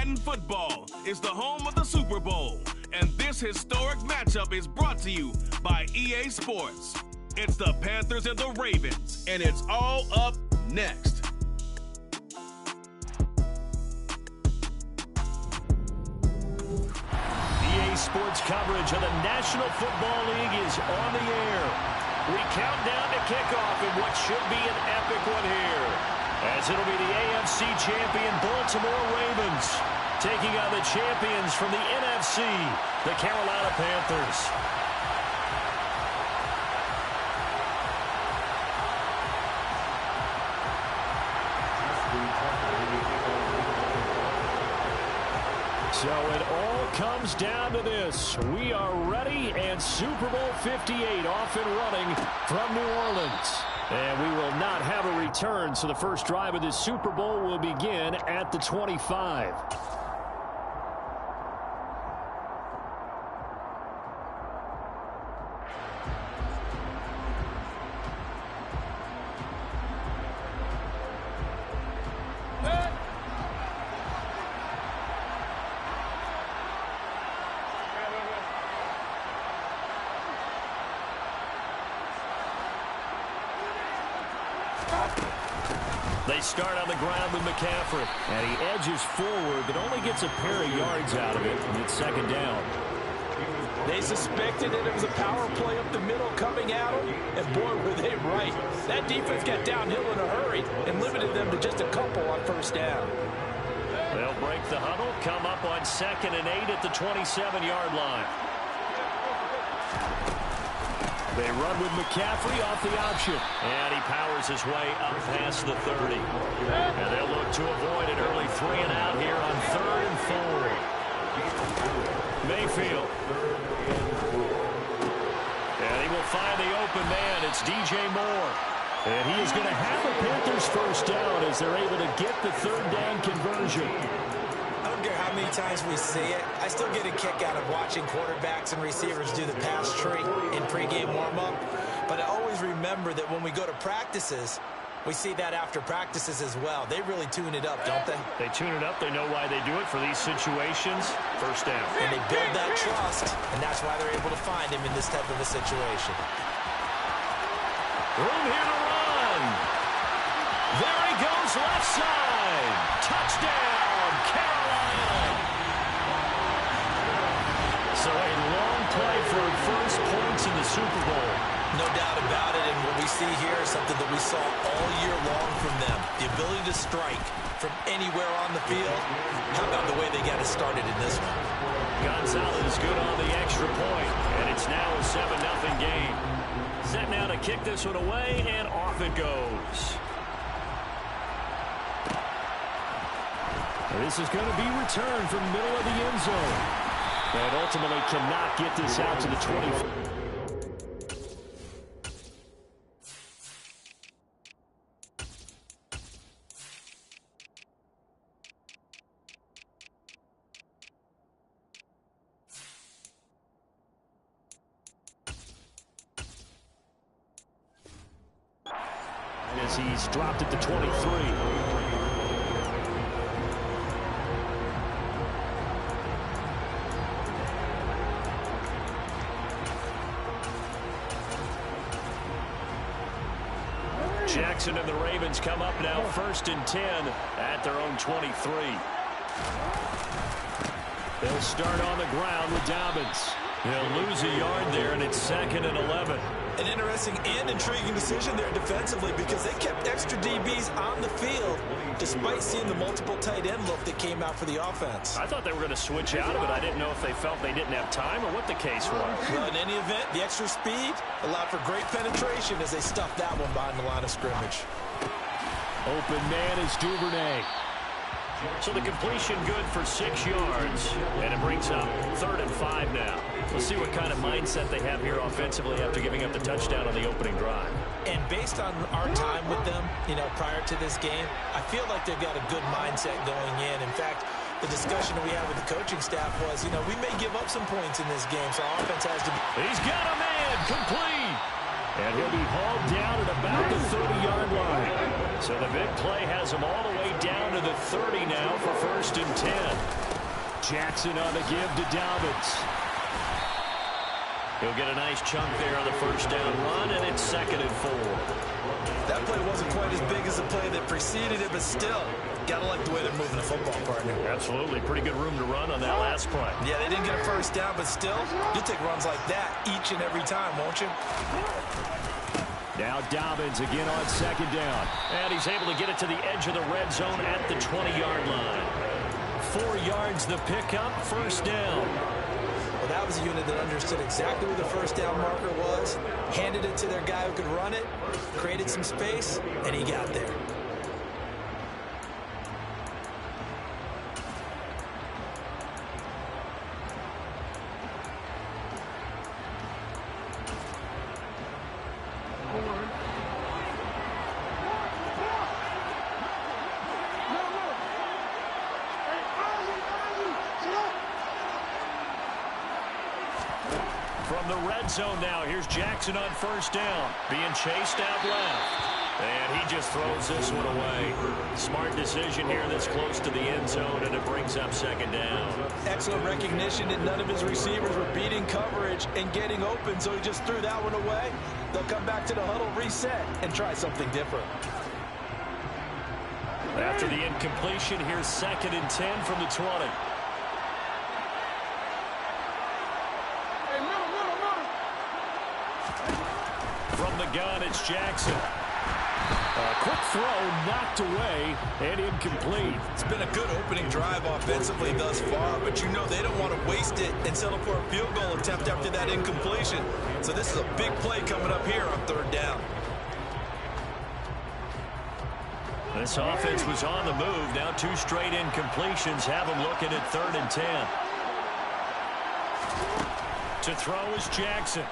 Madden football is the home of the Super Bowl, and this historic matchup is brought to you by EA Sports. It's the Panthers and the Ravens, and it's all up next. EA Sports coverage of the National Football League is on the air. We count down to kickoff in what should be an epic one here, as it'll be the AFC champion Baltimore Ravens taking on the champions from the NFC, the Carolina Panthers. So it all comes down to this. We are ready, and Super Bowl 58 off and running from New Orleans. And we will not have a return, so the first drive of this Super Bowl will begin at the 25. They start on the ground with McCaffrey, and he edges forward, but only gets a pair of yards out of it, and it's second down. They suspected that it was a power play up the middle coming at them, and boy, were they right. That defense got downhill in a hurry and limited them to just a couple on first down. They'll break the huddle, come up on 2nd and 8 at the 27-yard line. They run with McCaffrey off the option. And he powers his way up past the 30. And they'll look to avoid an early 3-and-out here on 3rd and 4. Mayfield. And he will find the open man. It's DJ Moore. And he is going to have the Panthers first down as they're able to get the third down conversion. I don't care how many times we see it. I still get a kick out of watching quarterbacks and receivers do the pass tree in pregame warm-up. But I always remember that when we go to practices, we see that after practices as well. They really tune it up, don't they? They tune it up. They know why they do it for these situations. First down. And they build that trust, and that's why they're able to find him in this type of a situation. Room here to run. There he goes, left side. Touchdown, Carolina. So a long play for first points in the Super Bowl. No doubt about it, and what we see here is something that we saw all year long from them. The ability to strike from anywhere on the field. How about the way they got it started in this one? Gonzalez good on the extra point, and it's now a 7-0 game. Set now to kick this one away, and off it goes. This is going to be returned from the middle of the end zone. And ultimately cannot get this out to the 20. As he's dropped at the 23. Jackson and the Ravens come up now 1st and 10 at their own 23. They'll start on the ground with Dobbins. He'll lose a yard there, and it's 2nd and 11. An interesting and intriguing decision there defensively because they kept extra DBs on the field despite seeing the multiple tight end look that came out for the offense. I thought they were going to switch out of it. I didn't know if they felt they didn't have time or what the case was. Well, in any event, the extra speed allowed for great penetration as they stuffed that one behind the line of scrimmage. Open man is Duvernay. So the completion good for 6 yards, and it brings up 3rd and 5 now. Let's see what kind of mindset they have here offensively after giving up the touchdown on the opening drive. And based on our time with them, prior to this game, I feel like they've got a good mindset going in. In fact, the discussion that we had with the coaching staff was, we may give up some points in this game, so our offense has to be... He's got a man complete. And he'll be hauled down at about the 30-yard line. So the big play has them all the way down to the 30 now for 1st and 10. Jackson on the give to Dobbins. He'll get a nice chunk there on the 1st down run, and it's 2nd and 4. That play wasn't quite as big as the play that preceded it, but still, gotta like the way they're moving the football, partner. Absolutely. Pretty good room to run on that last play. Yeah, they didn't get a 1st down, but still, you'll take runs like that each and every time, won't you? Now Dobbins again on 2nd down. And he's able to get it to the edge of the red zone at the 20-yard line. 4 yards the pickup, 1st down. Well, that was a unit that understood exactly where the 1st down marker was, handed it to their guy who could run it, created some space, and he got there. From the red zone now, here's Jackson on 1st down, being chased out left. And he just throws this one away. Smart decision here that's close to the end zone, and it brings up 2nd down. Excellent recognition that none of his receivers were beating coverage and getting open, so he just threw that one away. They'll come back to the huddle, reset, and try something different. After the incompletion, here's 2nd and 10 from the 20. From the gun, it's Jackson. A quick throw knocked away and incomplete. It's been a good opening drive offensively thus far, but you know they don't want to waste it and settle for a field goal attempt after that incompletion. So this is a big play coming up here on 3rd down. This offense was on the move. Now 2 straight incompletions have them looking at 3rd and 10. To throw is Jackson.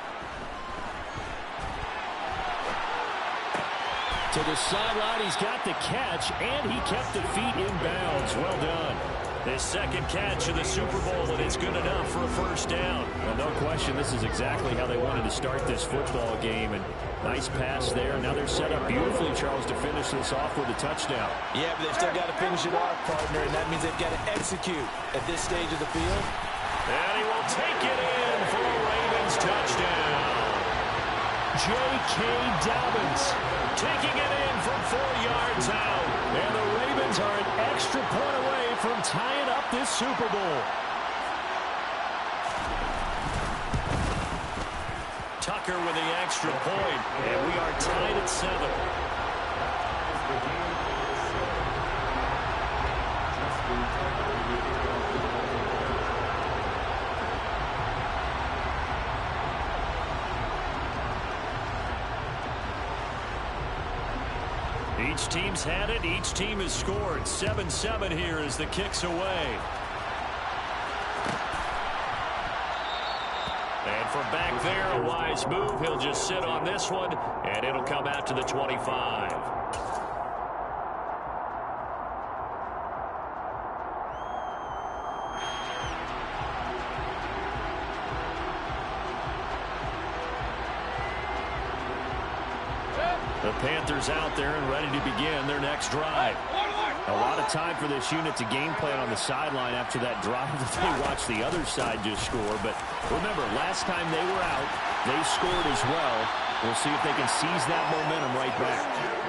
To the sideline, he's got the catch, and he kept the feet in bounds. Well done. His 2nd catch of the Super Bowl, and it's good enough for a 1st down. Well, no question, this is exactly how they wanted to start this football game. And nice pass there. Now they're set up beautifully, Charles, to finish this off with a touchdown. Yeah, but they've still got to finish it off, partner, and that means they've got to execute at this stage of the field. And he will take it in for a Ravens touchdown. J.K. Dobbins taking it in from 4 yards out. And the Ravens are an extra point away from tying up this Super Bowl. Tucker with the extra point, and we are tied at 7. Each team's had it. Each team has scored. 7-7 here as the kick's away. And from back there, a wise move. He'll just sit on this one, and it'll come out to the 25. The Panthers out there and ready to begin their next drive. A lot of time for this unit to game plan on the sideline after that drive that they watched the other side just score. But remember, last time they were out, they scored as well. We'll see if they can seize that momentum right back.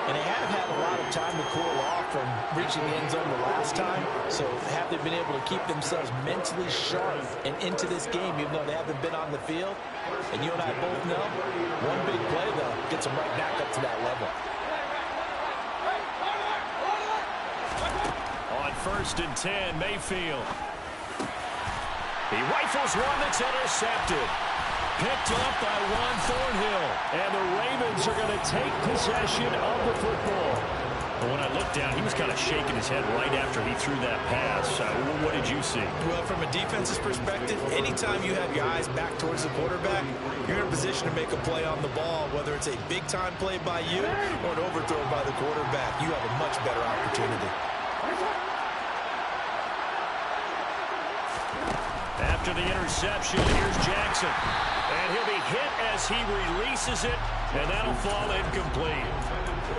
And they haven't had a lot of time to cool off from reaching the end zone the last time. So have they been able to keep themselves mentally sharp and into this game, even though they haven't been on the field? And you and I both know, one big play, though, gets them right back up to that level. On 1st and 10, Mayfield. He rifles one that's intercepted. Picked up by Ron Thornhill. And the Ravens are going to take possession of the football. But when I looked down, he was kind of shaking his head right after he threw that pass. What did you see? Well, from a defense's perspective, anytime you have your eyes back towards the quarterback, you're in a position to make a play on the ball, whether it's a big-time play by you or an overthrow by the quarterback. You have a much better opportunity. After the interception, here's Jackson. And he'll be hit as he releases it, and that'll fall incomplete.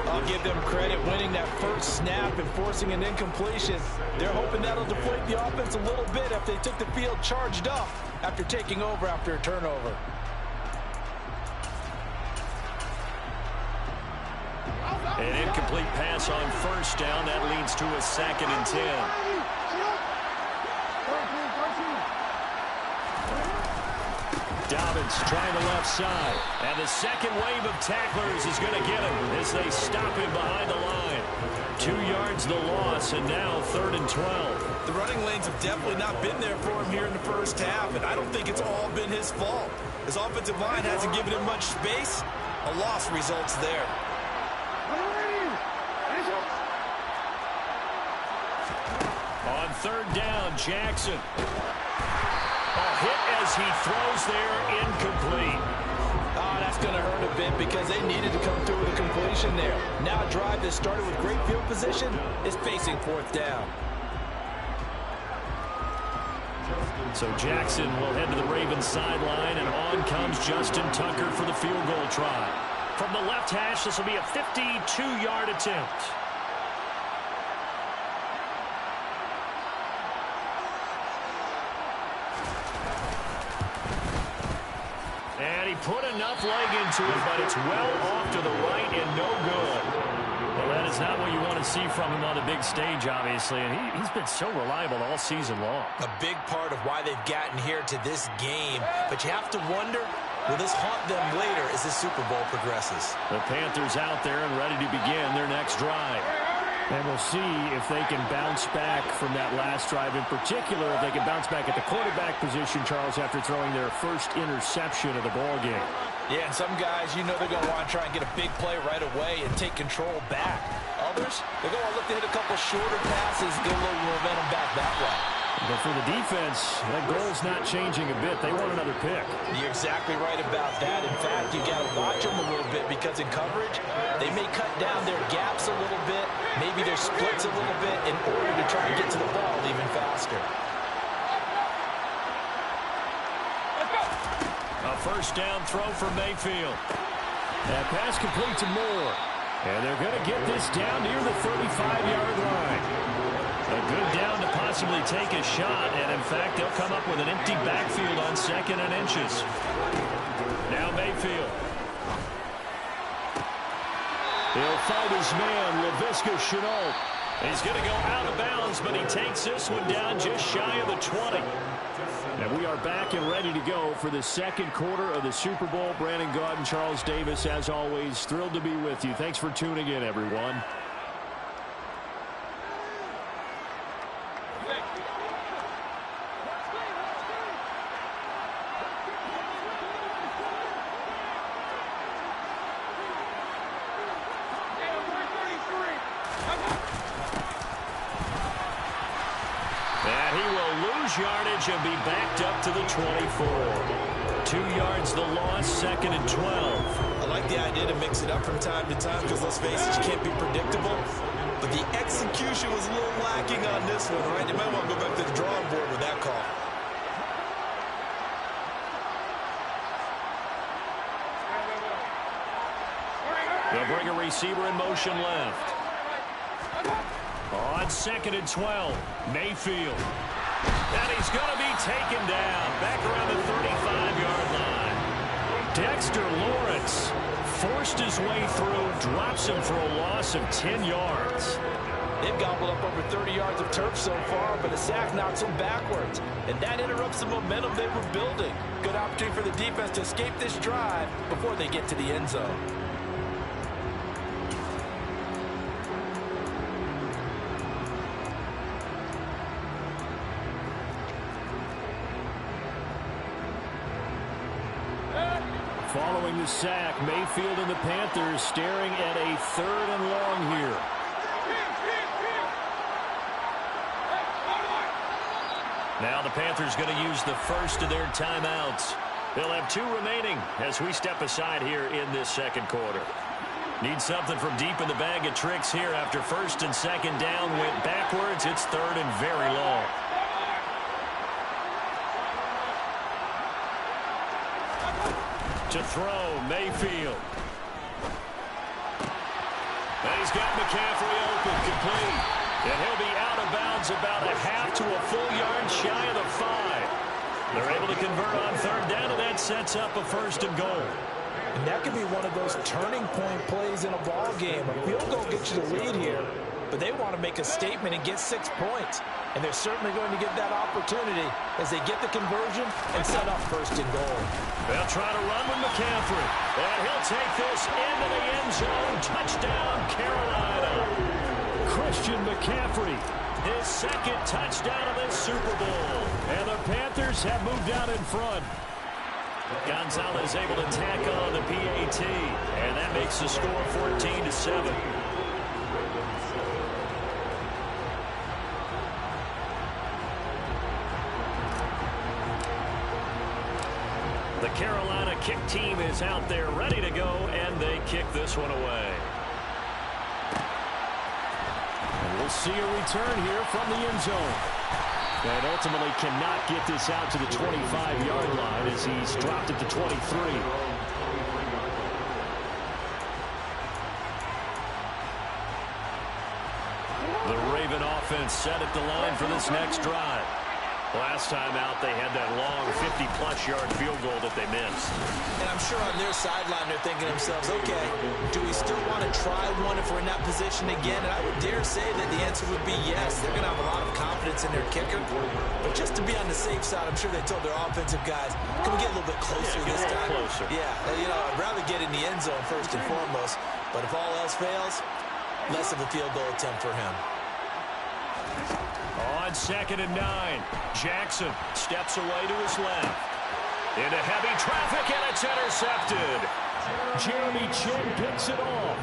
Oh, I'll give them credit winning that first snap and forcing an incompletion. They're hoping that'll deflate the offense a little bit if they took the field charged up after taking over after a turnover. An incomplete pass on first down. That leads to a 2nd and 10. Dobbins trying the left side. And the second wave of tacklers is going to get him as they stop him behind the line. 2 yards the loss, and now 3rd and 12. The running lanes have definitely not been there for him here in the first half, and I don't think it's all been his fault. His offensive line hasn't given him much space. A loss results there. On 3rd down, Jackson. A hit as he throws there, incomplete. Oh, that's going to hurt a bit because they needed to come through with a completion there. Now a drive that started with great field position is facing 4th down. So Jackson will head to the Ravens sideline, and on comes Justin Tucker for the field goal try. From the left hash, this will be a 52-yard attempt. And he put enough leg into it, but it's well off to the right and no good. Well, that is not what you want to see from him on the big stage, obviously, and he's been so reliable all season long. A big part of why they've gotten here to this game, but you have to wonder, will this haunt them later as the Super Bowl progresses? The Panthers out there and ready to begin their next drive. And we'll see if they can bounce back from that last drive. In particular, if they can bounce back at the quarterback position, Charles, after throwing their first interception of the ball game. Yeah, and some guys, you know they're going to want to try and get a big play right away and take control back. Others, they're going to look to hit a couple shorter passes, get a little momentum back that way. But for the defense, that goal's not changing a bit. They want another pick. You're exactly right about that. In fact, you got to watch them a little bit because in coverage, they may cut down their gaps a little bit, maybe their splits a little bit in order to try and get to the ball even faster. A first down throw for Mayfield. That pass complete to Moore. And they're going to get this down near the 35-yard line. A good down to possibly take a shot, and in fact, they'll come up with an empty backfield on 2nd and inches. Now Mayfield. He'll fight his man, Laviska Shenault. He's going to go out of bounds, but he takes this one down just shy of the 20. And we are back and ready to go for the 2nd quarter of the Super Bowl. Brandon Gaud and Charles Davis, as always, thrilled to be with you. Thanks for tuning in, everyone. Yardage and be backed up to the 24. 2 yards the loss, 2nd and 12. I like the idea to mix it up from time to time because, let's face it, you can't be predictable. But the execution was a little lacking on this one, right? They might want to go back to the drawing board with that call. They'll bring a receiver in motion left. On 2nd and 12, Mayfield. And he's going to be taken down back around the 35-yard line. Dexter Lawrence forced his way through, drops him for a loss of 10 yards. They've gobbled up over 30 yards of turf so far, but a sack knocks them backwards. And that interrupts the momentum they were building. Good opportunity for the defense to escape this drive before they get to the end zone. Following the sack, Mayfield and the Panthers staring at a 3rd and long here. Now the Panthers going to use the first of their timeouts. They'll have 2 remaining as we step aside here in this 2nd quarter. Need something from deep in the bag of tricks here after 1st and 2nd down went backwards. It's 3rd and very long. To throw, Mayfield. And He's got McCaffrey open, complete. And he'll be out of bounds about a half to a full yard shy of the 5. They're able to convert on third down, and that sets up a 1st and goal. And that could be one of those turning point plays in a ball game. A field goal gets you the lead here, but they want to make a statement and get 6 points. And they're certainly going to get that opportunity as they get the conversion and set up 1st and goal. They'll try to run with McCaffrey. And he'll take this into the end zone. Touchdown, Carolina. Christian McCaffrey, his 2nd touchdown of this Super Bowl. And the Panthers have moved out in front. Gonzalez able to tack on the PAT. And that makes the score 14-7. The Carolina kick team is out there ready to go, and they kick this one away. And we'll see a return here from the end zone. And ultimately cannot get this out to the 25-yard line as he's dropped it to 23. The Raven offense set at the line for this next drive. Last time out, they had that long 50-plus yard field goal that they missed. And I'm sure on their sideline, they're thinking to themselves, okay, do we still want to try one if we're in that position again? And I would dare say that the answer would be yes. They're going to have a lot of confidence in their kicker. But just to be on the safe side, I'm sure they told their offensive guys, can we get a little bit closer this time? Closer. Yeah, you know, I'd rather get in the end zone first and foremost. But if all else fails, less of a field goal attempt for him. On 2nd and 9, Jackson steps away to his left. Into heavy traffic, and it's intercepted. Jeremy Chin picks it off.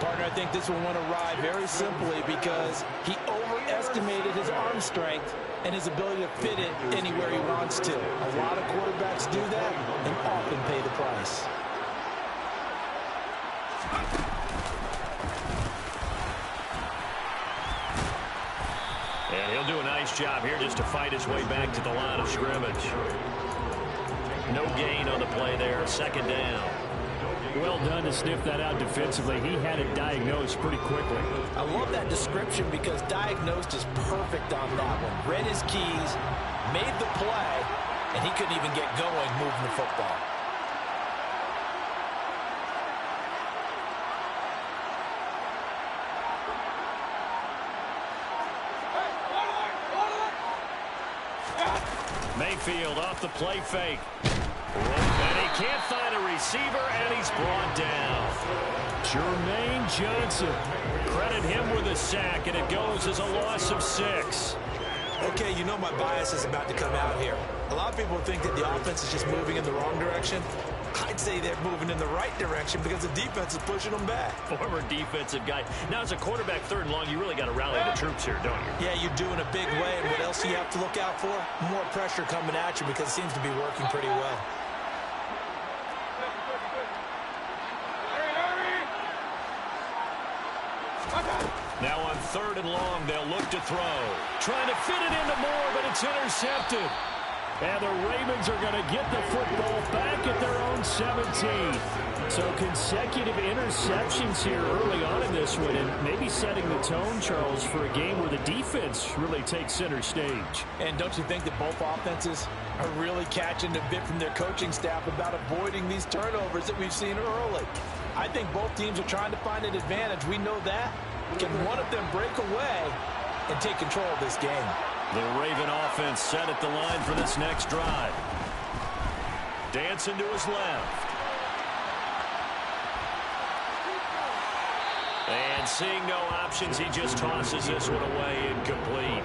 Partner, I think this one went awry very simply because he overestimated his arm strength and his ability to fit it anywhere he wants to. A lot of quarterbacks do that and often pay the price. And he'll do a nice job here just to fight his way back to the line of scrimmage. No gain on the play there, 2nd down. Well done to sniff that out defensively. He had it diagnosed pretty quickly. I love that description because diagnosed is perfect on that one. Read his keys, made the play, and he couldn't even get going moving the football. Mayfield off the play fake. And he can't find a receiver, and he's brought down. Jermaine Johnson. Credit him with a sack, and it goes as a loss of 6. Okay, you know my bias is about to come out here. A lot of people think that the offense is just moving in the wrong direction. I'd say they're moving in the right direction because the defense is pushing them back. Former defensive guy. Now, as a quarterback 3rd and long, you really got to rally the troops here, don't you? Yeah, you do in a big way. And what else do you have to look out for? More pressure coming at you because it seems to be working pretty well. Now on 3rd and long, they'll look to throw. Trying to fit it into Moore, but it's intercepted. And the Ravens are going to get the football back at their own 17. So consecutive interceptions here early on in this one, and maybe setting the tone, Charles, for a game where the defense really takes center stage. And don't you think that both offenses are really catching a bit from their coaching staff about avoiding these turnovers that we've seen early? I think both teams are trying to find an advantage. We know that. Can one of them break away and take control of this game? The Raven offense set at the line for this next drive. Dancing to his left. And seeing no options, he just tosses this one away, incomplete.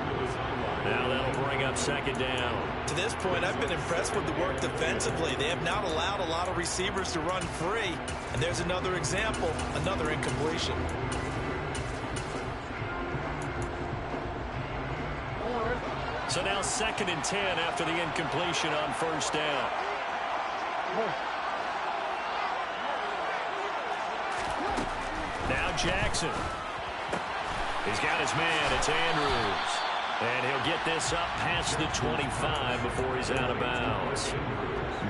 Now that'll bring up 2nd down. To this point, I've been impressed with the work defensively. They have not allowed a lot of receivers to run free. And there's another example, another incompletion. So now 2nd and 10 after the incompletion on 1st down. Now Jackson. He's got his man. It's Andrews. And he'll get this up past the 25 before he's out of bounds.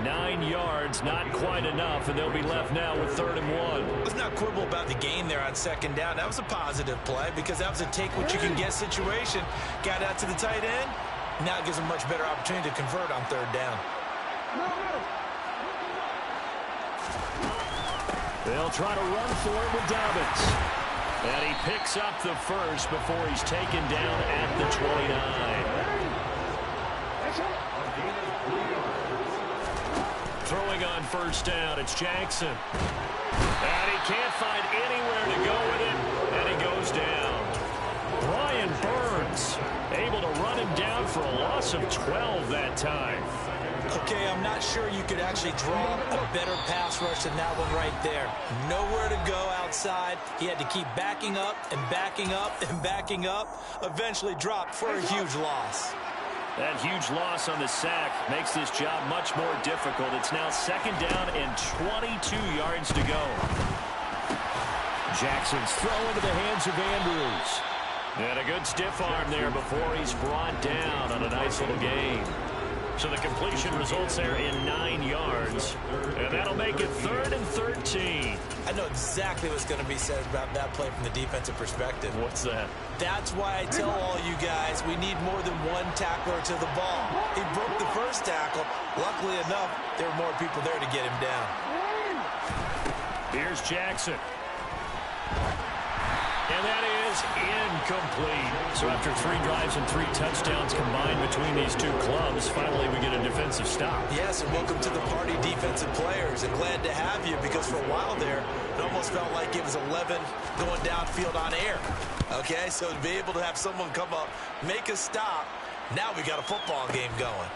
9 yards, not quite enough, and they'll be left now with 3rd and 1. Let's not quibble about the gain there on 2nd down. That was a positive play because that was a take-what-you-can-get situation. Got out to the tight end. Now it gives him much better opportunity to convert on 3rd down. They'll try to run for it with Dobbins. And he picks up the first before he's taken down at the 29. Throwing on 1st down, it's Jackson. And he can't find anywhere to go with it, and he goes down. Brian Burns able to run him down for a loss of 12 that time. Okay, I'm not sure you could actually draw a better pass rush than that one right there. Nowhere to go outside. He had to keep backing up and backing up and backing up. Eventually dropped for a huge loss. That huge loss on the sack makes this job much more difficult. It's now 2nd down and 22 yards to go. Jackson's throw into the hands of Andrews. And a good stiff arm there before he's brought down on a nice little gain. So the completion results there in 9 yards. And that'll make it 3rd and 13. I know exactly what's going to be said about that play from the defensive perspective. What's that? That's why I tell all you guys we need more than one tackler to the ball. He broke the first tackle. Luckily enough, there were more people there to get him down. Here's Jackson. And that is incomplete. So after 3 drives and 3 touchdowns combined between these two clubs, finally we get a defensive stop. Yes, and welcome to the party, defensive players. And glad to have you because for a while there, it almost felt like it was 11 going downfield on air. Okay, so to be able to have someone come up, make a stop, now we got a football game going.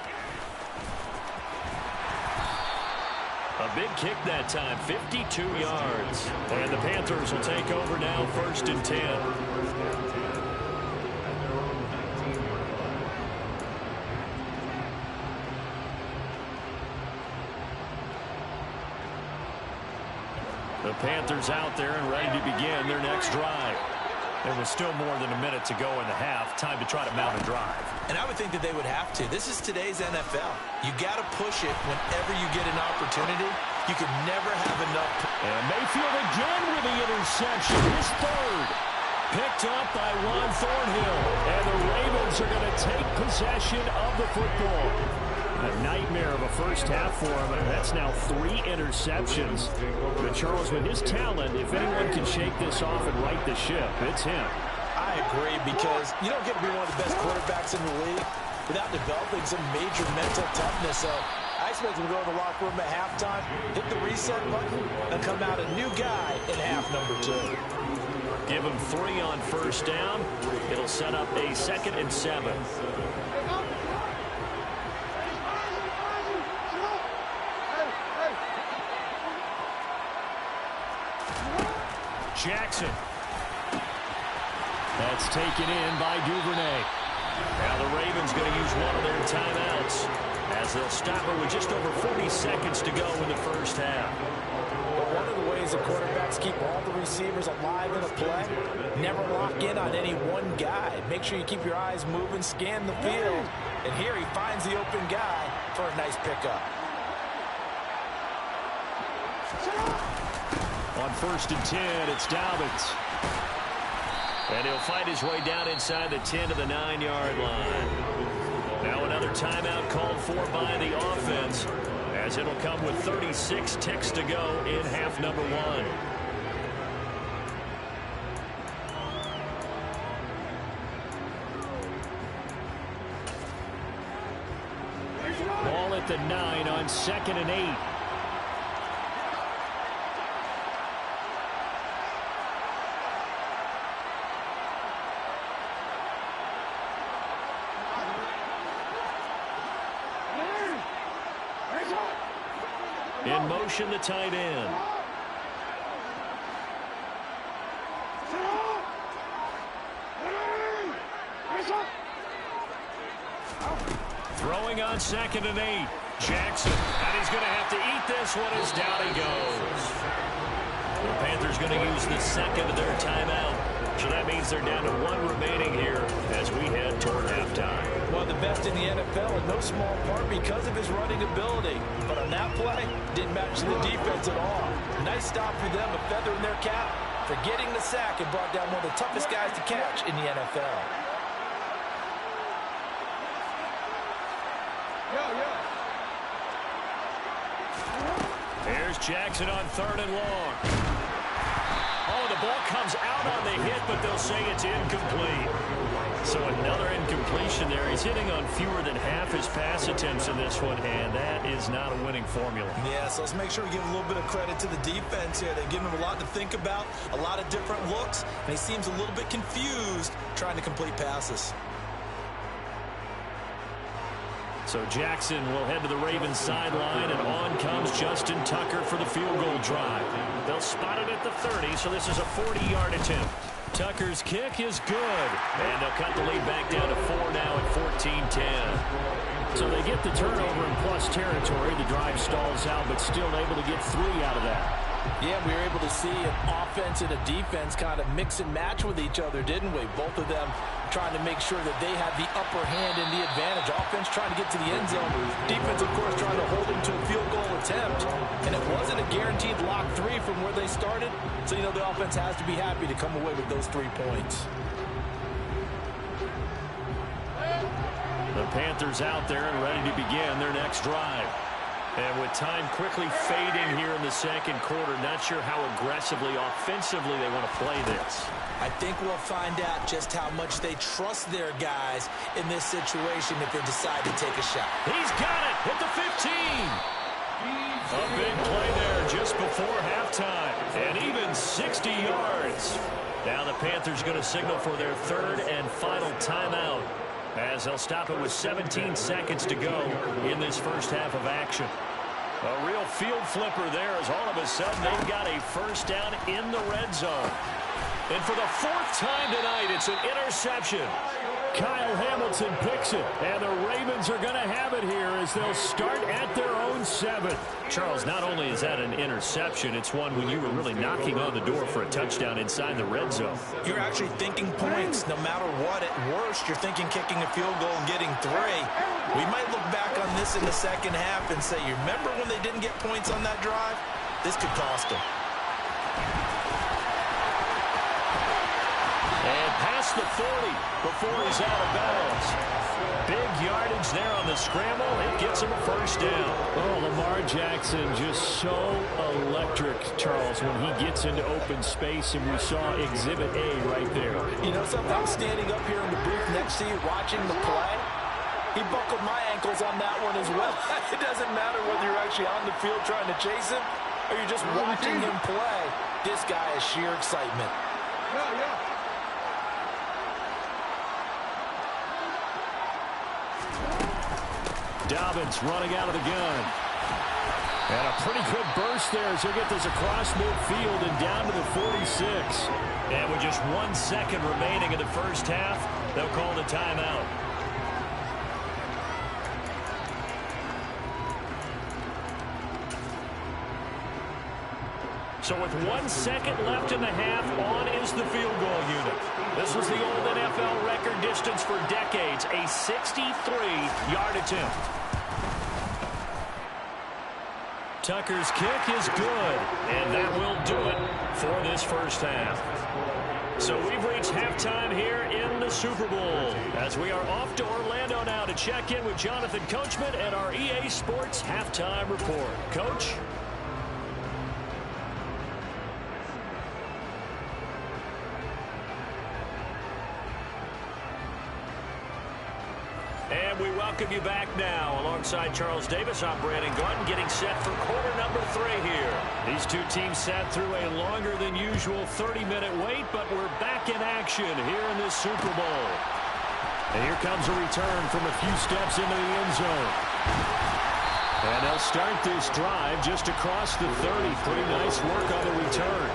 A big kick that time, 52 yards. And the Panthers will take over now, 1st and 10. The Panthers out there and ready to begin their next drive. There was still more than a minute to go in the half. Time to try to mount a drive. And I would think that they would have to. This is today's NFL. You got to push it whenever you get an opportunity. You can never have enough. And Mayfield again with the interception. His 3rd. Picked up by Juan Thornhill. And the Ravens are going to take possession of the football. A nightmare of a first half for him, and that's now 3 interceptions. But Charles, with his talent, if anyone can shake this off and right the ship, it's him. I agree, because you don't get to be one of the best quarterbacks in the league without developing some major mental toughness. So I expect him to go in the locker room at halftime, hit the reset button, and come out a new guy in half number 2. Give him 3 on 1st down. It'll set up a 2nd and 7. Jackson. That's taken in by Duvernay. Now the Ravens going to use one of their timeouts as they'll stop her with just over 40 seconds to go in the first half. But one of the ways the quarterbacks keep all the receivers alive in a play, never lock in on any one guy. Make sure you keep your eyes moving, scan the field. And here he finds the open guy for a nice pickup. On 1st and 10, it's Dobbins. And he'll fight his way down inside the 10 to the 9-yard line. Now another timeout called for by the offense, as it'll come with 36 ticks to go in half number 1. Ball at the 9 on 2nd and 8. In motion, the tight end. Throwing on 2nd and 8. Jackson. And he's going to have to eat this one as down he goes. The Panthers going to use the 2nd of their timeout. So that means they're down to 1 remaining here as we head toward halftime. One of the best in the NFL, in no small part because of his running ability. But on that play, didn't match the defense at all. Nice stop for them, a feather in their cap for getting the sack and brought down one of the toughest guys to catch in the NFL. Here's Jackson on 3rd and long. Oh, the ball comes out on the hit, but they'll say it's incomplete. So another incompletion there. He's hitting on fewer than half his pass attempts in this one, and that is not a winning formula. Yeah, so let's make sure we give a little bit of credit to the defense here. They've given him a lot to think about, a lot of different looks, and he seems a little bit confused trying to complete passes. So Jackson will head to the Ravens sideline, and on comes Justin Tucker for the field goal drive. They'll spot it at the 30, so this is a 40-yard attempt. Tucker's kick is good, and they'll cut the lead back down to 4 now at 14-10. So they get the turnover in plus territory. The drive stalls out, but still able to get 3 out of that. Yeah, we were able to see an offense and a defense kind of mix and match with each other, didn't we? Both of them trying to make sure that they had the upper hand and the advantage. Offense trying to get to the end zone. Defense, of course, trying to hold them to a field goal attempt. And it wasn't a guaranteed lock 3 from where they started. So, you know, the offense has to be happy to come away with those 3 points. The Panthers out there and ready to begin their next drive. And with time quickly fading here in the second quarter, not sure how aggressively, offensively they want to play this. I think we'll find out just how much they trust their guys in this situation if they decide to take a shot. He's got it at the 15. A big play there just before halftime. And even 60 yards. Now the Panthers going to signal for their 3rd and final timeout, as they'll stop it with 17 seconds to go in this first half of action. A real field flipper there, as all of a sudden they've got a first down in the red zone. And for the 4th time tonight, it's an interception. Kyle Hamilton picks it, and the Ravens are going to have it here as they'll start at their own 7th. Charles, not only is that an interception, it's one when you were really knocking on the door for a touchdown inside the red zone. You're actually thinking points no matter what. At worst, you're thinking kicking a field goal and getting 3. We might look back on this in the second half and say, you remember when they didn't get points on that drive? This could cost them. And past the 40 before he's out of bounds. Big yardage there on the scramble. It gets him a first down. Oh, Lamar Jackson just so electric, Charles, when he gets into open space, and we saw Exhibit A right there. You know something? I'm standing up here in the booth next to you watching the play. He buckled my ankles on that one as well. It doesn't matter whether you're actually on the field trying to chase him or you're just watching him play. This guy is sheer excitement. Dobbins running out of the gun. And a pretty good burst there as he'll get this across midfield and down to the 46. And with just 1 second remaining in the first half, they'll call the timeout. So with 1 second left in the half, on is the field goal unit. This was the old NFL record distance for decades, a 63-yard attempt. Tucker's kick is good, and that will do it for this first half. So we've reached halftime here in the Super Bowl, as we are off to Orlando now to check in with Jonathan Coachman and our EA Sports halftime report. Coach? And we welcome you back now. Alongside Charles Davis, I'm Brandon Gordon, getting set for quarter number 3 here. These two teams sat through a longer than usual 30-minute wait, but we're back in action here in this Super Bowl. And here comes a return from a few steps into the end zone. And they'll start this drive just across the 30. Pretty nice work on the return.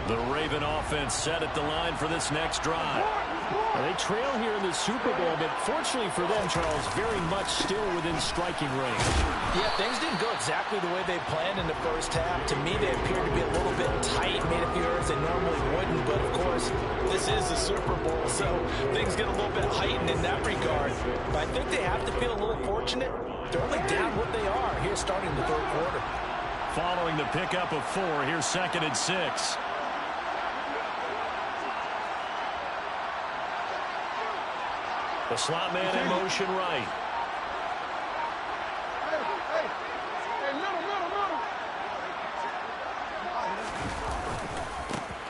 The Raven offense set at the line for this next drive. Well, they trail here in the Super Bowl, but fortunately for them, Charles, very much still within striking range. Yeah, things didn't go exactly the way they planned in the first half. To me, they appeared to be a little bit tight, made a few errors they normally wouldn't, but of course, this is the Super Bowl, so things get a little bit heightened in that regard. But I think they have to feel a little fortunate. They're only down what they are here starting the third quarter. Following the pickup of 4, here's 2nd and 6. The slot man in motion right.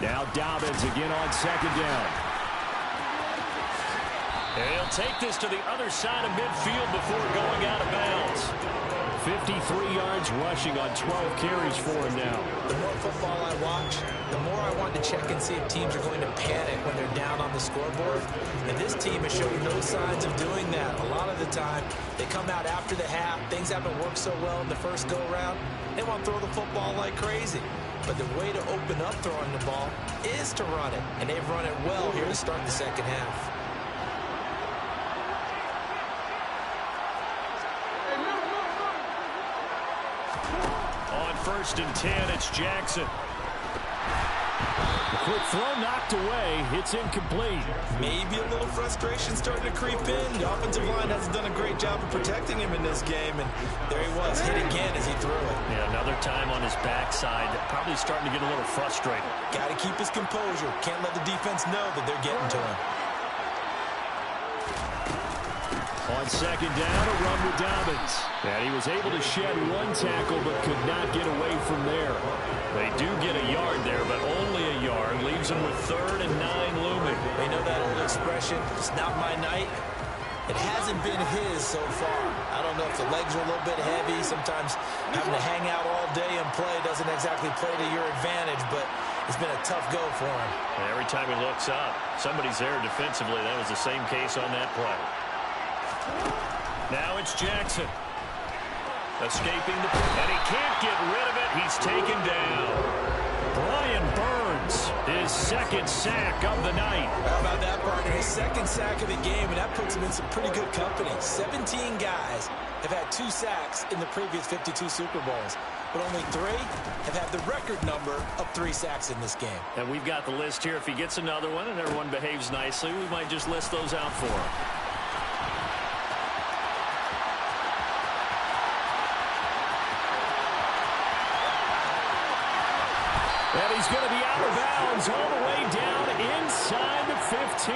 Now Dobbins again on 2nd down. And he'll take this to the other side of midfield before going out of bounds. 53 yards rushing on 12 carries for him now. The more football I watch, the more I want to check and see if teams are going to panic when they're down on the scoreboard. And this team has shown no signs of doing that. A lot of the time, they come out after the half. Things haven't worked so well in the first go-around. They want to throw the football like crazy. But the way to open up throwing the ball is to run it. And they've run it well here to start the second half. On 1st and 10, it's Jackson. Quick throw knocked away. It's incomplete. Maybe a little frustration starting to creep in. The offensive line hasn't done a great job of protecting him in this game. And there he was, hit again as he threw it. Yeah, another time on his backside. Probably starting to get a little frustrated. Got to keep his composure. Can't let the defense know that they're getting to him. On 2nd down, a run with Dobbins. And he was able to shed 1 tackle, but could not get away from there. They do get a yard there, but only a yard. Leaves them with 3rd and 9 looming. They know that old expression, it's not my night. It hasn't been his so far. I don't know if the legs are a little bit heavy. Sometimes having to hang out all day and play doesn't exactly play to your advantage, but it's been a tough go for him. And every time he looks up, somebody's there defensively. That was the same case on that play. Now it's Jackson. Escaping the... And he can't get rid of it. He's taken down. Brian Burns, his 2nd sack of the night. How about that, partner? His 2nd sack of the game, and that puts him in some pretty good company. 17 guys have had 2 sacks in the previous 52 Super Bowls, but only 3 have had the record number of 3 sacks in this game. And we've got the list here. If he gets another one and everyone behaves nicely, we might just list those out for him. And he's going to be out of bounds all the way down inside the 15.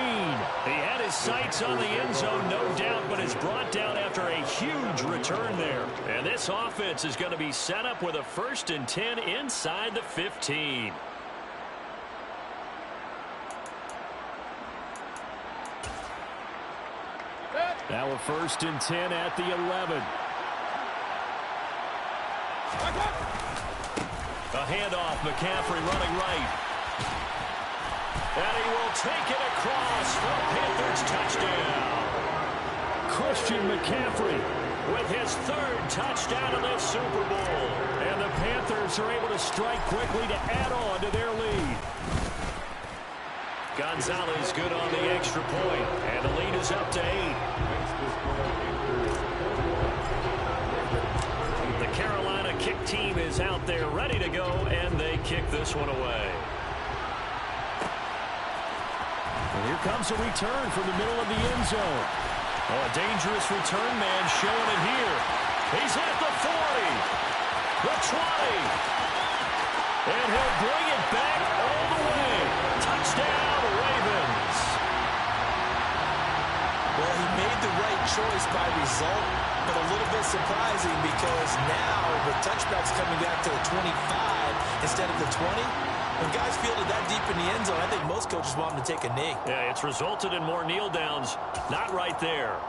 He had his sights on the end zone, no doubt, but is brought down after a huge return there. And this offense is going to be set up with a 1st and 10 inside the 15. Now a 1st and 10 at the 11. A handoff, McCaffrey running right. And he will take it across for the Panthers touchdown. Christian McCaffrey with his 3rd touchdown of this Super Bowl. And the Panthers are able to strike quickly to add on to their lead. Gonzalez good on the extra point. And the lead is up to 8. The Carolina kick team is out there ready to go, and they kick this one away. And here comes a return from the middle of the end zone. Oh, a dangerous return man showing it here. He's at the 40, the 20, and he'll bring it back all the way. Touchdown, Ravens. Well, he made the right choice by result, but a little bit surprising because now the touchback's coming back to the 25 instead of the 20. When guys fielded that deep in the end zone, I think most coaches want them to take a knee. Yeah, it's resulted in more kneel downs. Not right there.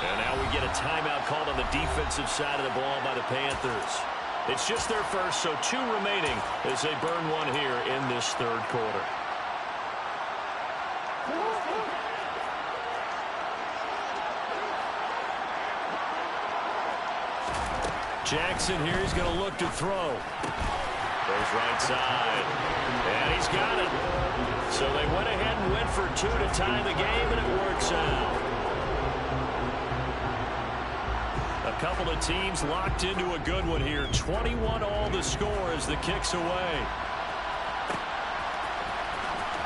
And now we get a timeout called on the defensive side of the ball by the Panthers. It's just their first, so 2 remaining as they burn 1 here in this third quarter. Jackson here, he's going to look to throw. Goes right side. And he's got it. So they went ahead and went for 2 to tie the game, and it works out. A couple of teams locked into a good one here. 21 all the score as the kick's away.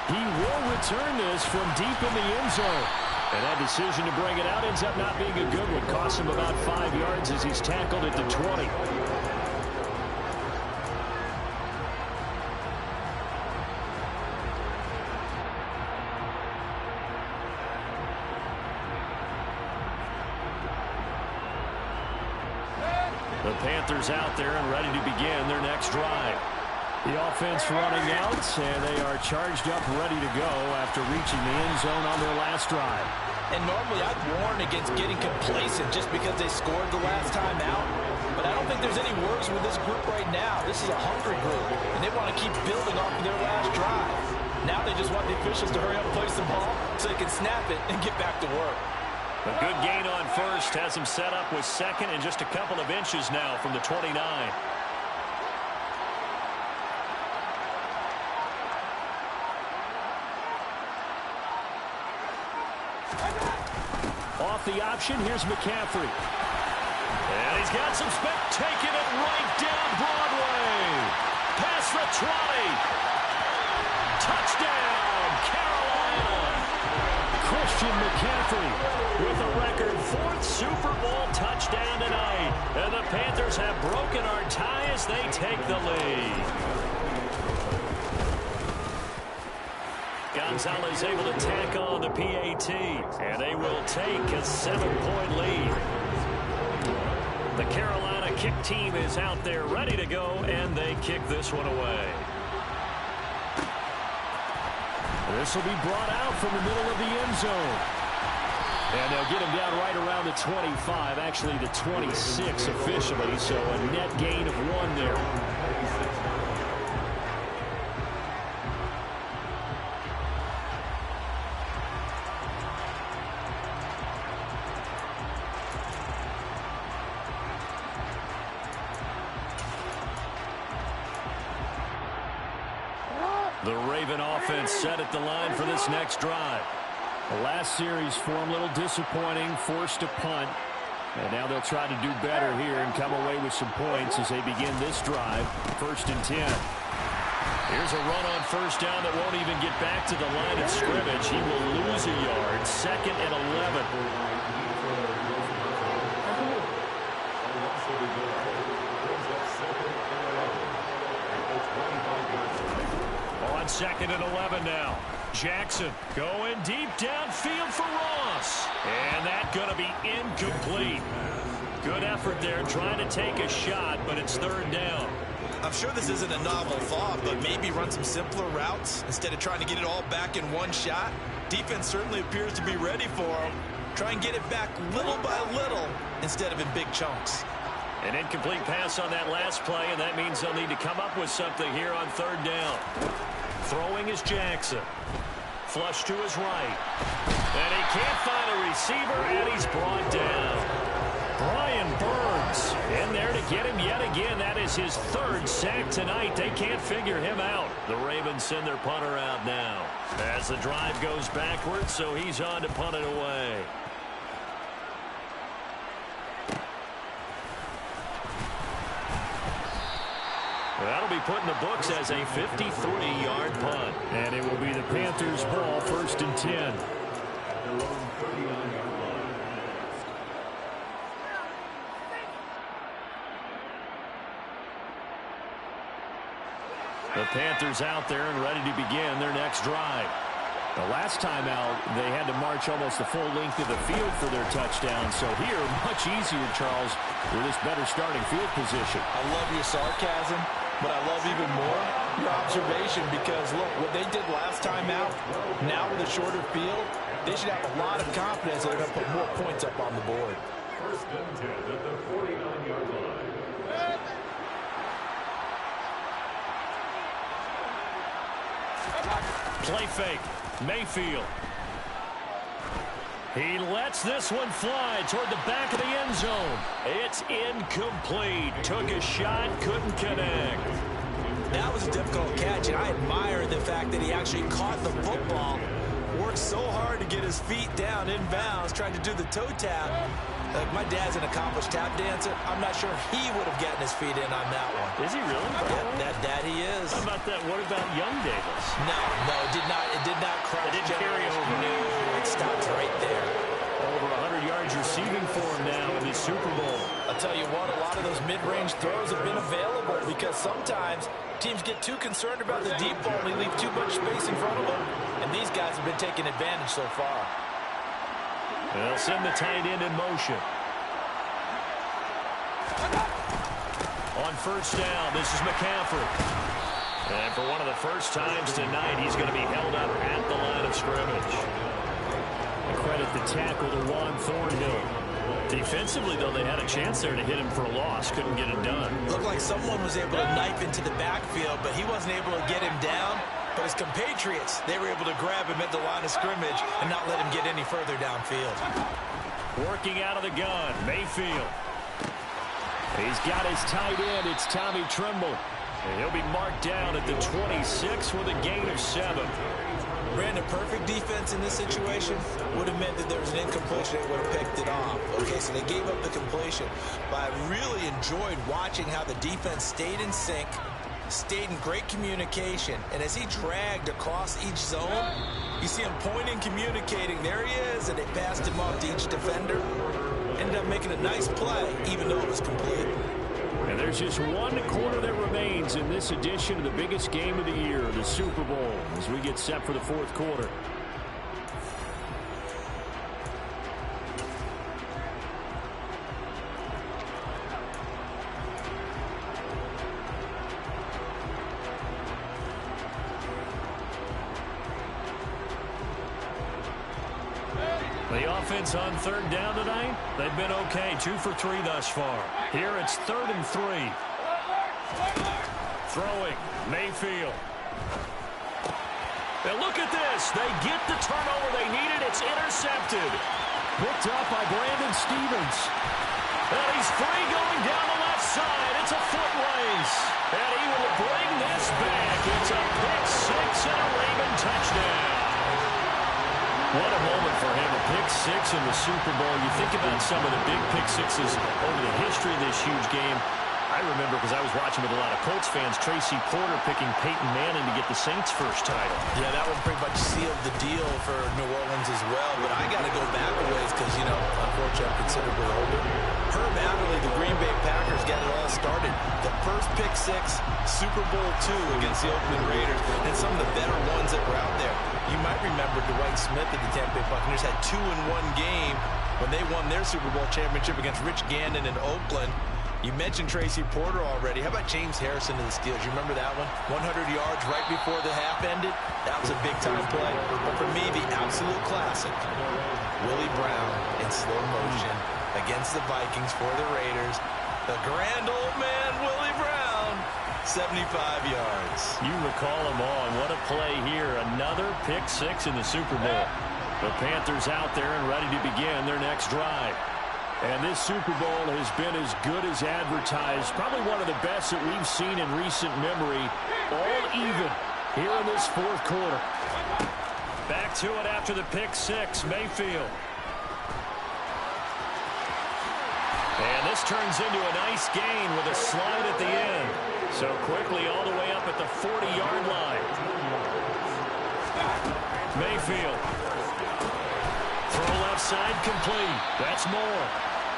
He will return this from deep in the end zone. And that decision to bring it out ends up not being a good one. Costs him about 5 yards as he's tackled at the 20. The Panthers out there and ready to begin their next drive. The offense running out, and they are charged up, ready to go after reaching the end zone on their last drive. And normally I'd warn against getting complacent just because they scored the last time out. But I don't think there's any worries with this group right now. This is a hungry group, and they want to keep building off of their last drive. Now they just want the officials to hurry up and place the ball so they can snap it and get back to work. A good gain on first has him set up with second and just a couple of inches now from the 29. Off the option, here's McCaffrey. And he's got some space, taking it right down Broadway. Past the 20. Touchdown, Carolina. Christian McCaffrey with a record 4th Super Bowl touchdown tonight. And the Panthers have broken our tie as they take the lead. Gonzalez able to tack on the PAT, and they will take a 7-point lead. The Carolina kick team is out there ready to go, and they kick this one away. This will be brought out from the middle of the end zone. And they'll get him down right around the 25, actually the 26 officially, so a net gain of 1 there. The Raven offense set at the line for this next drive. The last series for them, a little disappointing, forced to punt. And now they'll try to do better here and come away with some points as they begin this drive. 1st and 10. Here's a run on first down that won't even get back to the line of scrimmage. He will lose a yard. 2nd and 11. On 2nd and 11 now. Jackson going deep downfield for Ross. And that's going to be incomplete. Good effort there trying to take a shot, but it's 3rd down. I'm sure this isn't a novel thought, but maybe run some simpler routes instead of trying to get it all back in one shot. Defense certainly appears to be ready for him. Try and get it back little by little instead of in big chunks. An incomplete pass on that last play, and that means they'll need to come up with something here on 3rd down. Throwing is Jackson. Flush to his right. And he can't find a receiver, and he's brought down. Brian Burns in there to get him yet again. That is his 3rd sack tonight. They can't figure him out. The Ravens send their punter out now as the drive goes backwards, so he's on to punt it away. That'll be put in the books as a 53-yard punt. And it will be the Panthers' ball, 1st and 10. The Panthers out there and ready to begin their next drive. The last time out, they had to march almost the full length of the field for their touchdown. So here, much easier, Charles, with this better starting field position. I love your sarcasm, but I love even more your observation because, look, what they did last time out, now with a shorter field, they should have a lot of confidence that they're going to put more points up on the board. 1st and 10 at the 49-yard line. Play fake. Mayfield. He lets this one fly toward the back of the end zone. It's incomplete. Took a shot, couldn't connect. That was a difficult catch, and I admire the fact that he actually caught the football, worked so hard to get his feet down inbounds, trying to do the toe tap. Like, my dad's an accomplished tap dancer. I'm not sure he would have gotten his feet in on that one. Is he really? Yeah, that he is. How about that? What about young Davis? No, it did not cross. It didn't carry over. No, it stops right there. Over 100 yards receiving for him now in the Super Bowl. I'll tell you what, a lot of those mid-range throws have been available because sometimes teams get too concerned about the deep ball and they leave too much space in front of them. And these guys have been taking advantage so far. They'll send the tight end in motion. On first down, this is McCaffrey. And for one of the first times tonight, he's going to be held up at the line of scrimmage. Credit the tackle to Juan Thornhill. Defensively, though, they had a chance there to hit him for a loss. Couldn't get it done. Looked like someone was able to knife into the backfield, but he wasn't able to get him down. But his compatriots, they were able to grab him at the line of scrimmage and not let him get any further downfield. Working out of the gun, Mayfield. He's got his tight end. It's Tommy Tremble. And he'll be marked down at the 26 with a gain of 7. Brandon, perfect defense in this situation would have meant that there was an incompletion. They would have picked it off. Okay, so they gave up the completion. But I really enjoyed watching how the defense stayed in sync, stayed in great communication, and as he dragged across each zone, you see him pointing, communicating. There he is, and they passed him off to each defender. Ended up making a nice play, even though it was complete. And there's just one quarter that remains in this edition of the biggest game of the year, the Super Bowl, as we get set for the fourth quarter. The offense on third down tonight, they've been okay, 2 for 3 thus far. Here it's 3rd and 3. Throwing, Mayfield. Now look at this. They get the turnover they needed. It's intercepted. Picked up by Brandon Stevens. And he's free going down the left side. It's a foot race. And he will bring this back. It's a pick 6 and a Raven touchdown. What a moment for him, a pick 6 in the Super Bowl. You think about some of the big pick 6s over the history of this huge game. I remember, because I was watching with a lot of Colts fans, Tracy Porter picking Peyton Manning to get the Saints' first title. Yeah, that one pretty much sealed the deal for New Orleans as well. But I got to go back a ways because, you know, unfortunately I'm considerably older. Herb Adderley, the Green Bay Packers, got it all started. The first pick 6, Super Bowl II against the Oakland Raiders, and some of the better ones that were out there. You might remember Dwight Smith of the Tampa Bay Buccaneers had 2 in one game when they won their Super Bowl championship against Rich Gannon in Oakland. You mentioned Tracy Porter already. How about James Harrison of the Steelers? You remember that one? 100 yards right before the half ended? That was a big-time play. But for me, the absolute classic, Willie Brown in slow motion against the Vikings for the Raiders. The grand old man, Willie Brown, 75 yards. You recall them all, and what a play here. Another pick 6 in the Super Bowl. The Panthers out there and ready to begin their next drive. And this Super Bowl has been as good as advertised. Probably one of the best that we've seen in recent memory. All even here in this fourth quarter. Back to it after the pick 6, Mayfield. And this turns into a nice gain with a slide at the end. So quickly all the way up at the 40-yard line. Mayfield. Throw left side complete. That's more.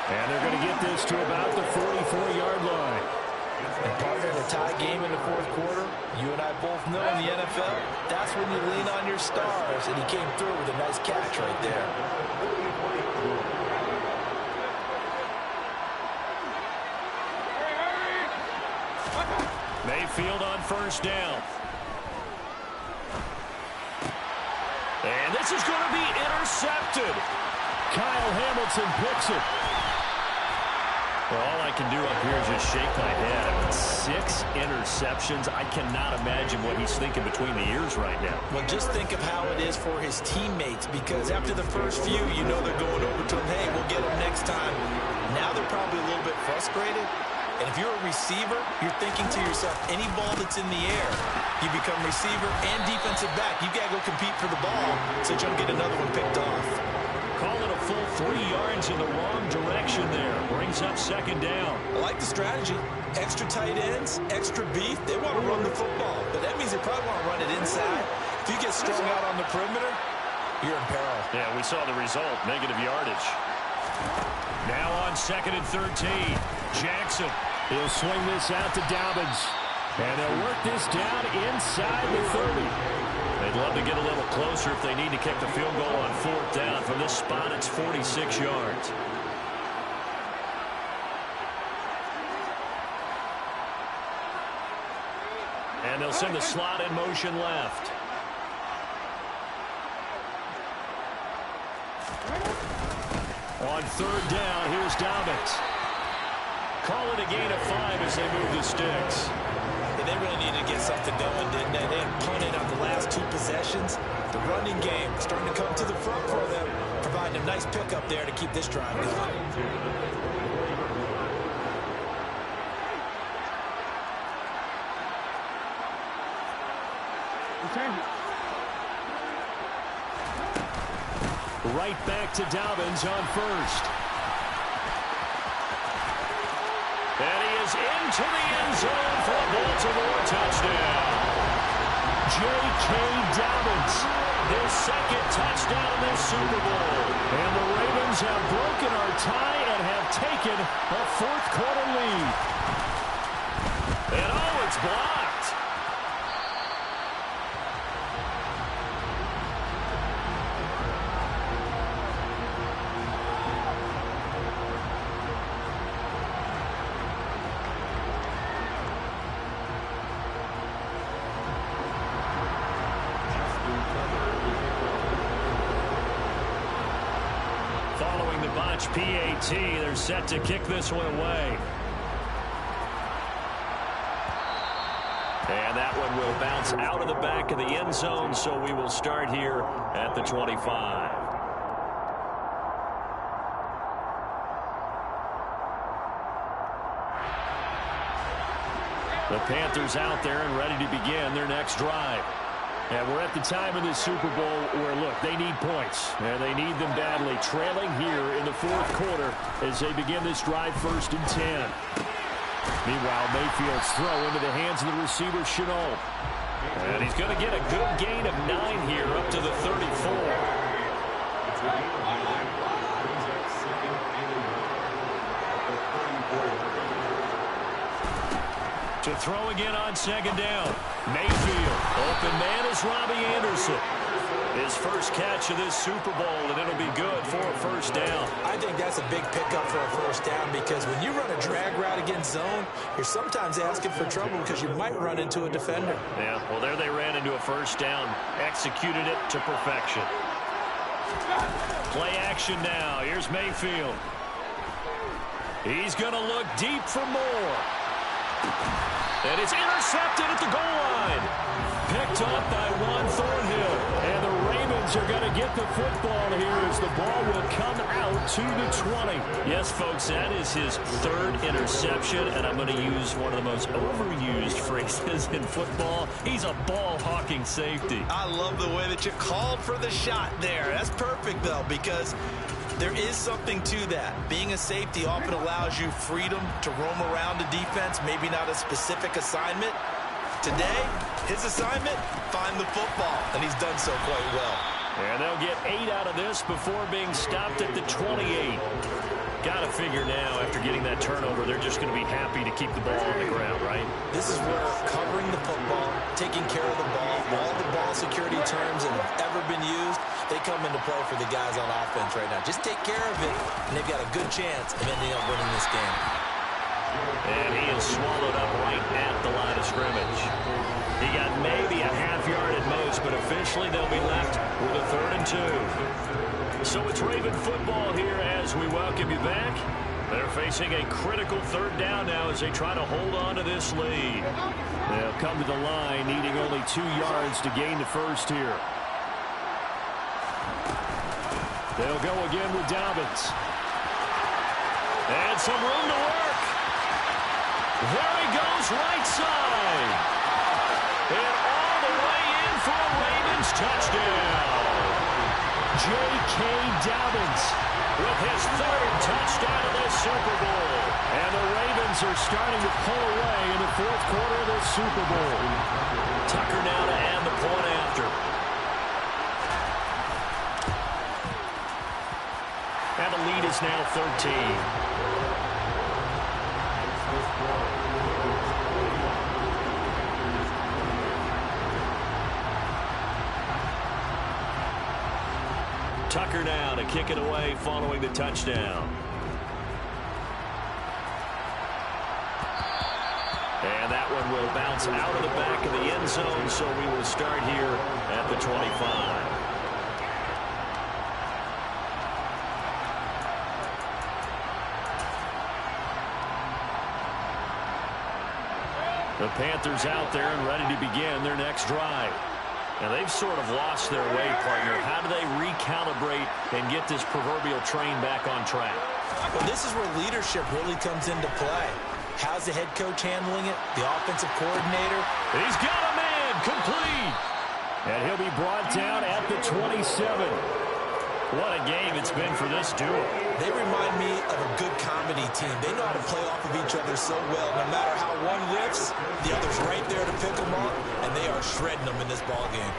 And they're going to get this to about the 44-yard line. And partner, in a tie game in the fourth quarter, you and I both know in the NFL, that's when you lean on your stars. And he came through with a nice catch right there. Mayfield on first down. And this is going to be intercepted. Kyle Hamilton picks it. Well, all I can do up here is just shake my head. I mean, 6 interceptions. I cannot imagine what he's thinking between the ears right now. Well, just think of how it is for his teammates, because after the first few, you know they're going over to him, hey, we'll get him next time. Now they're probably a little bit frustrated. And if you're a receiver, you're thinking to yourself, any ball that's in the air, you become receiver and defensive back. You got to go compete for the ball so you don't get another one picked off. Call it a full 3 yards in the wrong direction there. Brings up second down. I like the strategy. Extra tight ends, extra beef. They want to run the football, but that means they probably want to run it inside. If you get strung out on the perimeter, you're in peril. Yeah, we saw the result, negative yardage. Now on 2nd and 13, Jackson. He'll swing this out to Dobbins. And they'll work this down inside the 30. They'd love to get a little closer if they need to kick the field goal on 4th down. From this spot, it's 46 yards. And they'll send the slot in motion left. On 3rd down, here's Dobbins. Call it a gain of 5 as they move the sticks. And they really needed to get something going, didn't they? They had punted on the last 2 possessions. The running game starting to come to the front for them, providing a nice pickup there to keep this drive going. Right back to Dobbins on 1st. And he is into the end zone for a Baltimore touchdown. J.K. Dobbins, their 2nd touchdown in this Super Bowl. And the Ravens have broken our tie and have taken a 4th quarter lead. And oh, it's blocked. PAT, they're set to kick this one away. And that one will bounce out of the back of the end zone, so we will start here at the 25. The Panthers out there and ready to begin their next drive. And we're at the time in this Super Bowl where, look, they need points. And they need them badly, trailing here in the 4th quarter as they begin this drive 1st and 10. Meanwhile, Mayfield's throw into the hands of the receiver, Chenault. And he's going to get a good gain of 9 here up to the 34. To throw again on 2nd down. Mayfield. Open man is Robbie Anderson. His first catch of this Super Bowl, and it'll be good for a 1st down. I think that's a big pickup for a 1st down, because when you run a drag route against zone, you're sometimes asking for trouble because you might run into a defender. Yeah, well, there they ran into a 1st down. Executed it to perfection. Play action now. Here's Mayfield. He's going to look deep for more. And it's intercepted at the goal line. Picked up by Juan Thornhill. And the Ravens are going to get the football here as the ball will come out to the 20. Yes, folks, that is his 3rd interception. And I'm going to use one of the most overused phrases in football. He's a ball-hawking safety. I love the way that you called for the shot there. That's perfect, though, because there is something to that. Being a safety often allows you freedom to roam around the defense, maybe not a specific assignment. Today, his assignment, find the football, and he's done so quite well. And they'll get 8 out of this before being stopped at the 28. Got to figure now, after getting that turnover, they're just going to be happy to keep the ball on the ground, right? This is where covering the football, taking care of the ball, all the ball security terms that have ever been used, they come into play for the guys on offense right now. Just take care of it, and they've got a good chance of ending up winning this game. And he is swallowed up right at the line of scrimmage. He got maybe a half yard at most, but officially they'll be left with a 3rd and 2. So it's Raven football here as we welcome you back. They're facing a critical third down now as they try to hold on to this lead. They'll come to the line needing only 2 yards to gain the first here. They'll go again with Dobbins. And some room to work. There he goes, right side. And all the way in for a Ravens touchdown. J.K. Dobbins with his 3rd touchdown of this Super Bowl. And the Ravens are starting to pull away in the 4th quarter of this Super Bowl. Tucker now to add the point after. And the lead is now 13. Tucker now to kick it away following the touchdown. And that one will bounce out of the back of the end zone, so we will start here at the 25. The Panthers out there and ready to begin their next drive. And they've sort of lost their way, partner. How do they recalibrate and get this proverbial train back on track? Well, this is where leadership really comes into play. How's the head coach handling it? The offensive coordinator? He's got a man complete. And he'll be brought down at the 27. What a game it's been for this duo. They remind me of a good comedy team. They know how to play off of each other so well. No matter how one riffs, the other's right there to pick them up, and they are shredding them in this ball game.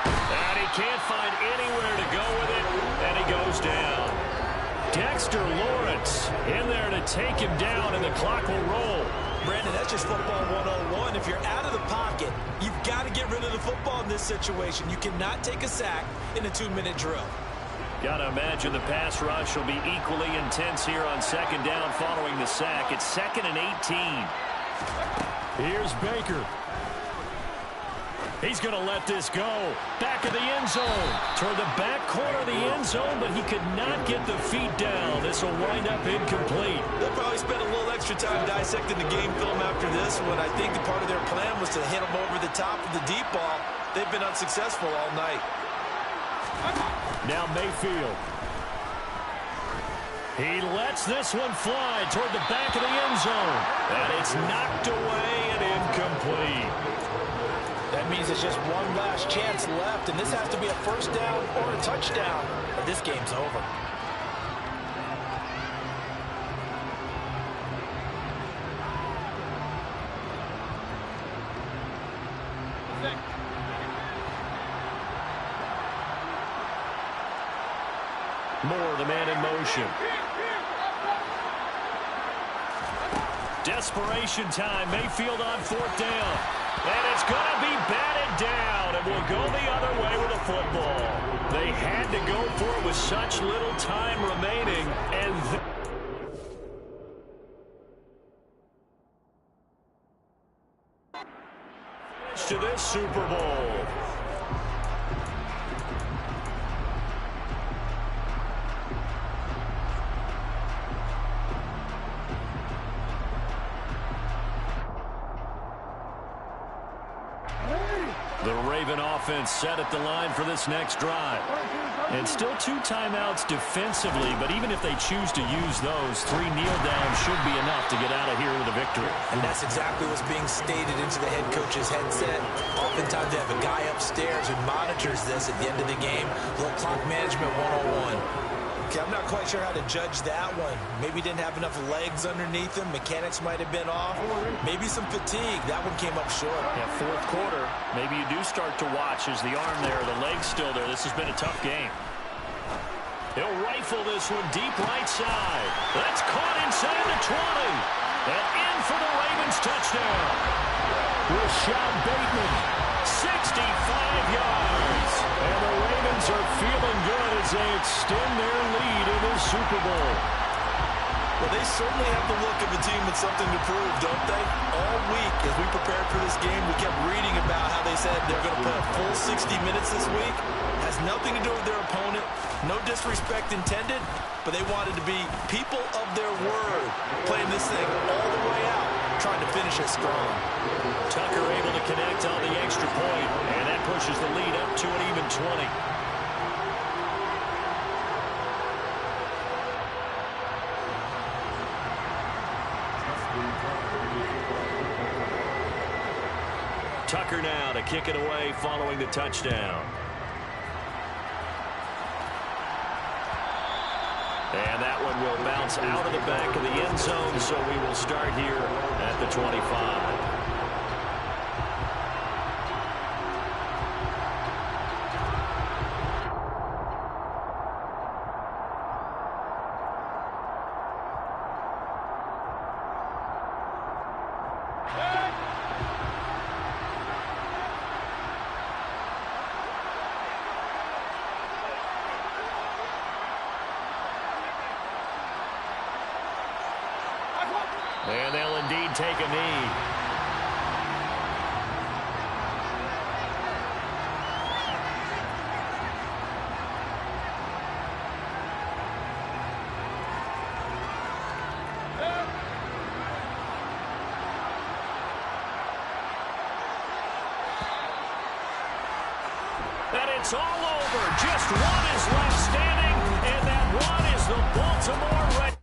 And he can't find anywhere to go with it, and he goes down. Dexter Lawrence in there to take him down, and the clock will roll. Brandon, that's just football 101. If you're out of the pocket, you've got to get rid of the football in this situation. You cannot take a sack in a 2-minute drill. Got to imagine the pass rush will be equally intense here on 2nd down following the sack. It's 2nd and 18. Here's Baker. He's going to let this go. Back of the end zone. Toward the back corner of the end zone, but he could not get the feet down. This will wind up incomplete. They'll probably spend a little extra time dissecting the game film after this one. I think part of their plan was to hit him over the top of the deep ball. They've been unsuccessful all night. Now Mayfield. He lets this one fly toward the back of the end zone. And it's knocked away and incomplete. That means it's just one last chance left, and this has to be a 1st down or a touchdown, or this game's over. Moore, the man in motion. Desperation time. Mayfield on 4th down. And it's going to be batted down, and we'll go the other way with the football. They had to go for it with such little time remaining, and to this Super Bowl. The Raven offense set at the line for this next drive. And still 2 timeouts defensively, but even if they choose to use those, 3 kneel downs should be enough to get out of here with a victory. And that's exactly what's being stated into the head coach's headset. Oftentimes they have a guy upstairs who monitors this at the end of the game. A little clock management 101. Okay, I'm not quite sure how to judge that one. Maybe didn't have enough legs underneath him. Mechanics might have been off. Maybe some fatigue. That one came up short. Yeah, 4th quarter, maybe you do start to watch as the arm there, the leg's still there. This has been a tough game. He'll rifle this one deep right side. That's caught inside the 20. And in for the Ravens touchdown. Rashad Bateman. 65 yards. And the Ravens are feeling good as they extend their lead in the Super Bowl. Well, they certainly have the look of a team with something to prove, don't they? All week, as we prepared for this game, we kept reading about how they said they're going to play a full 60 minutes this week. Has nothing to do with their opponent. No disrespect intended, but they wanted to be people of their word, playing this thing all the way out, trying to finish it strong. Tucker able to connect on the extra point, and that pushes the lead up to an even 20. Tucker now to kick it away following the touchdown. And that one will bounce out of the back of the end zone, so we will start here at the 25. And they'll indeed take a knee. And it's all over. Just one is left standing, and that one is the Baltimore Red.